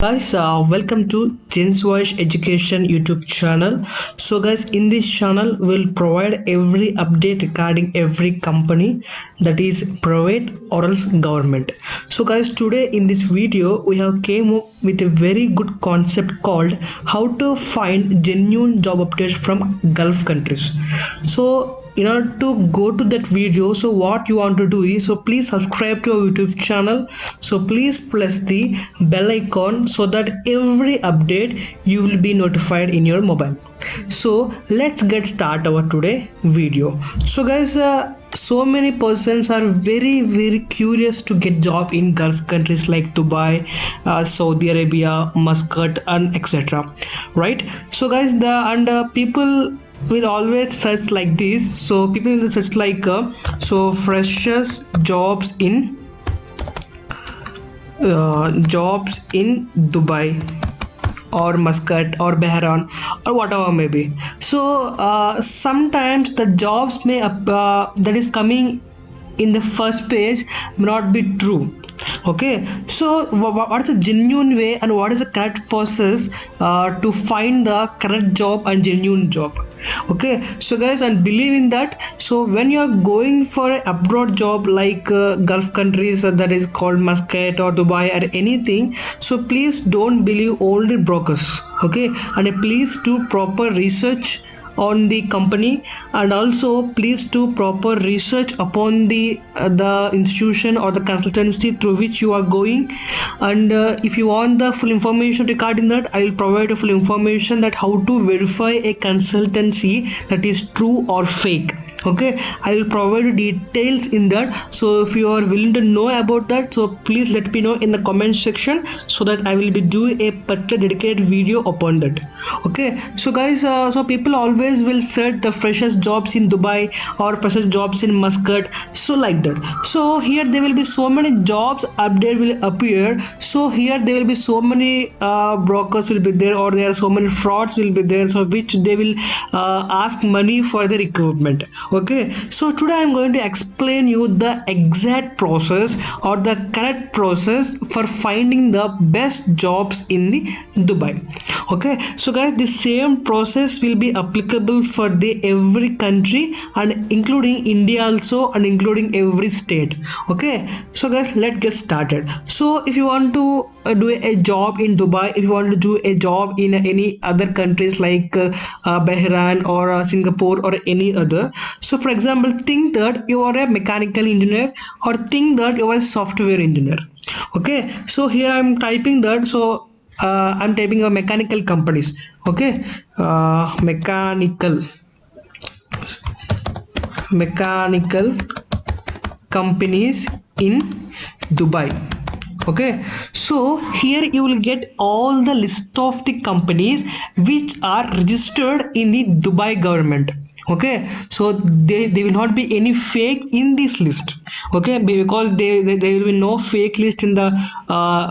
Guys, welcome to Jen's Voice Education YouTube channel. So guys, in this channel we'll provide every update regarding every company that is private or else government. So guys, today in this video we have came up with a very good concept called how to find genuine job updates from Gulf countries. So in order to go to that video, so what you want to do is, so please subscribe to our YouTube channel. So please press the bell icon so that every update you will be notified in your mobile. So let's get start our today video. So guys, so many persons are very curious to get job in Gulf countries like Dubai, Saudi Arabia, Muscat, and etc. Right? So guys, the and people will always search like this. So people will search like so freshers jobs in Dubai or Muscat or Bahrain or whatever maybe. So sometimes the jobs may that is coming in the first page may not be true. Okay, so what is the genuine way and what is the correct process to find the correct job and genuine job? Okay, so guys, and believe in that. So when you are going for an abroad job like Gulf countries, that is called Muscat or Dubai or anything, so please don't believe only brokers. Okay, and please do proper research on the company, and also please do proper research upon the institution or the consultancy through which you are going. And if you want the full information regarding that, I will provide a full information that how to verify a consultancy that is true or fake. Okay, I will provide details in that. So if you are willing to know about that, so please let me know in the comment section so that I will be doing a particular dedicated video upon that. Okay, so guys, so people always will search the freshest jobs in Dubai or freshest jobs in Muscat, so like that. So here there will be so many jobs update will appear. So here there will be so many brokers will be there, or there are so many frauds will be there, so which they will ask money for the recruitment. Okay, so today I'm going to explain you the exact process or the correct process for finding the best jobs in the Dubai. Okay, so guys, the same process will be applicable for the every country and including India also, and including every state. Okay, so guys, let's get started. So if you want to do a job in Dubai, if you want to do a job in any other countries like Bahrain or Singapore or any other, so for example, think that you are a mechanical engineer, or think that you are a software engineer. Okay, so here I'm typing that. So I'm typing a mechanical companies. Okay, mechanical companies in Dubai. Okay, so here you will get all the list of the companies which are registered in the Dubai government. Okay, so they will not be any fake in this list. Okay, because there will be no fake list in the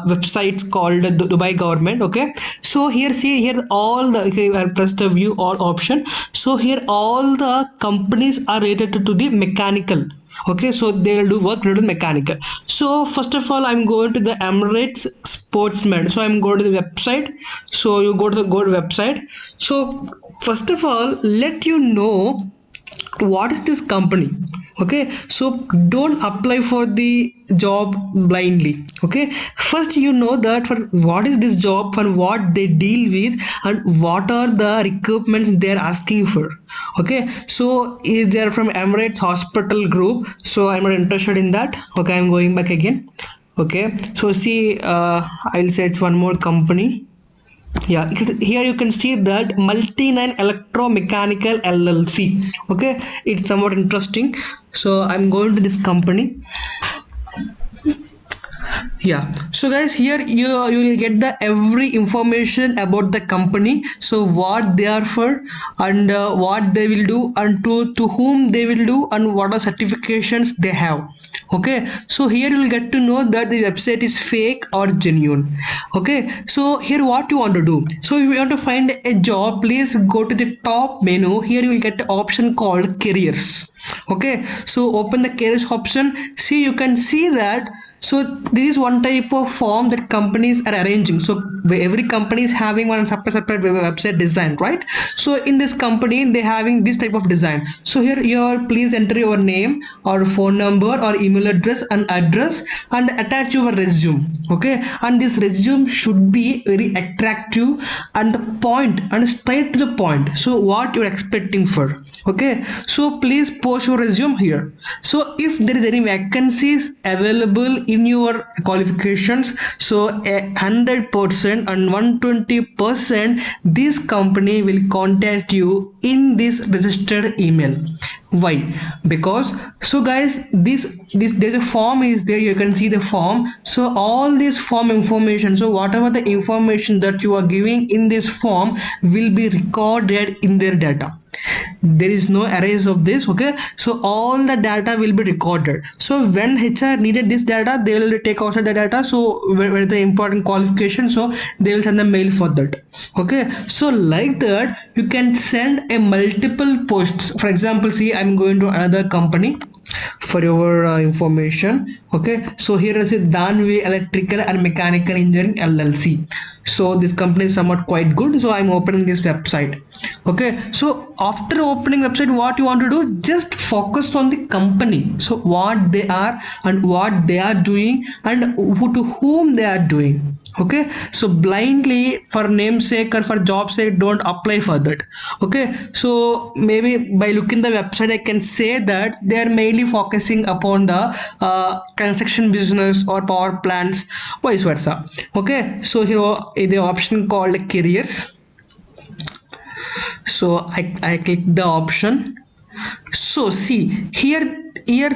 websites called the Dubai government. Okay, so here see here all the, okay, I'll press the view all option. So here all the companies are related to the mechanical. Okay, so they will do work related to mechanical. So first of all, I'm going to the Emirates Sportsman. So I'm going to the website. So you go to the website. So first of all, let you know what is this company. Okay, so don't apply for the job blindly. Okay, first you know that for what is this job, for what they deal with, and what are the requirements they're asking for. Okay, so is there from Emirates Hospital Group, so I'm not interested in that. Okay, I'm going back again. Okay, so see, I'll say it's one more company. Yeah, here you can see that Multi9 Electromechanical LLC. Okay, it's somewhat interesting. So I'm going to this company. Yeah, so guys, here you will get the every information about the company. So what they are for, and what they will do, and to whom they will do, and what are certifications they have. Okay, so here you will get to know that the website is fake or genuine. Okay, so here what you want to do. So if you want to find a job, please go to the top menu. Here you will get the option called careers. Okay, so open the careers option. See, you can see that. So this is one type of form that companies are arranging. So every company is having one separate website design, right? So in this company they having this type of design. So here please enter your name or phone number or email address and attach your resume. Okay, and this resume should be very attractive and point and straight to the point. So what you're expecting for. Okay, so please post your resume here. So if there is any vacancies available in your qualifications, so 100% and 120% this company will contact you in this registered email. Why? Because, so guys, this there's a form is there, you can see the form. So all this form information, so whatever the information that you are giving in this form will be recorded in their data. There is no erase of this. Okay, so all the data will be recorded. So when HR needed this data, they will take outside the data. So where the important qualification, so they will send a mail for that. Okay, so like that you can send a multiple posts. For example, see, I'm going to another company for your information. Okay, so here is it, Danway Electrical and Mechanical Engineering LLC. So this company is somewhat quite good, so I'm opening this website. Okay, so after opening website, what you want to do, just focus on the company. So what they are and what they are doing and to whom they are doing. Okay, so blindly for namesake or for job sake, don't apply for that. Okay, so maybe by looking the website I can say that they are mainly focusing upon the construction business or power plants, vice versa. Okay, so here the option called careers. So I click the option. So see here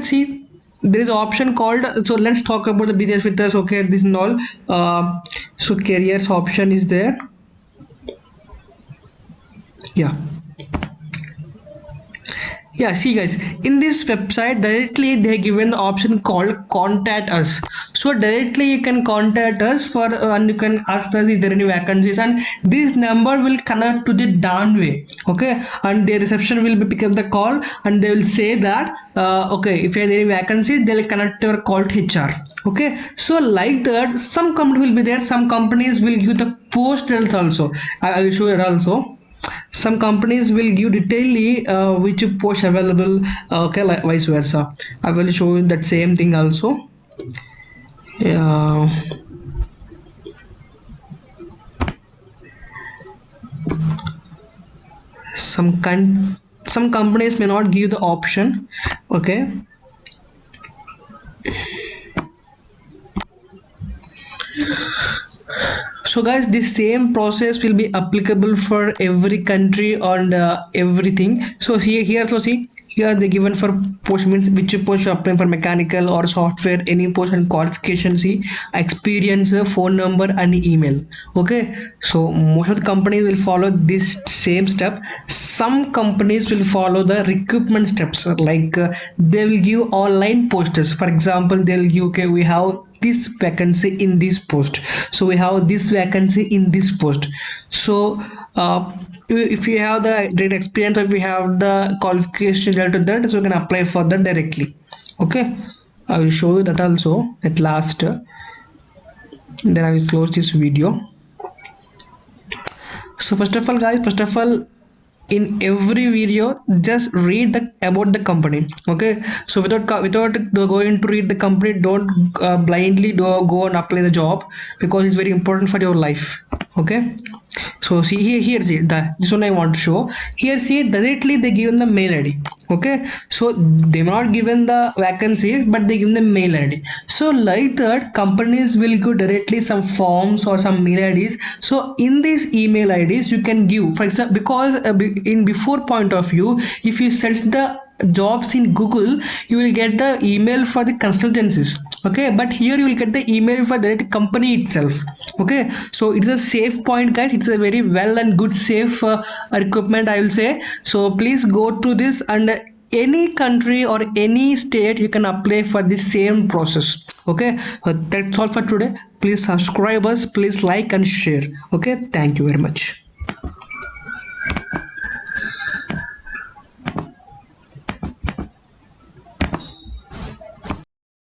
see, there is an option called, so let's talk about the business with us. Okay, this and all. So careers option is there. Yeah, yeah, see guys, in this website directly they given the option called contact us. So directly you can contact us for and you can ask us is there any vacancies, and this number will connect to the Danway. Okay, and the reception will be pick up the call and they will say that okay, if you have any vacancies they'll connect your call to HR. Okay, so like that some company will be there, some companies will give the post details also. I will show it also. Some companies will give detailedly which post available. Okay, like vice versa, I will show you that same thing also. Yeah, some companies may not give the option. Okay, so guys, the same process will be applicable for every country and everything. So here so see, here they given for post means which post you apply for mechanical or software, any post and qualification, see experience, phone number and email. Okay, so most of the companies will follow this same step. Some companies will follow the recruitment steps, like they will give online posters. For example, they'll give, okay, we have this vacancy in this post, so we have this vacancy in this post. So if you have the great experience or if you have the qualification related to that, so you can apply for that directly. Okay, I will show you that also at last, then I will close this video. So first of all guys, first of all, in every video just read the about the company. Okay, so without going to read the company, don't blindly go and apply the job, because it's very important for your life. Okay, so see here see this one I want to show. Here see directly they given the mail ID. Okay, so they not given the vacancies but they given the mail ID. So like that companies will give directly some forms or some mail IDs. So in these email IDs you can give, for example, because in before point of view, if you search the jobs in Google, you will get the email for the consultancies. Okay, but here you will get the email for the company itself. Okay, so it's a safe point guys, it's a very well and good safe equipment I will say. So please go to this, and any country or any state you can apply for the same process. Okay, so that's all for today. Please subscribe us, please like and share. Okay, thank you very much.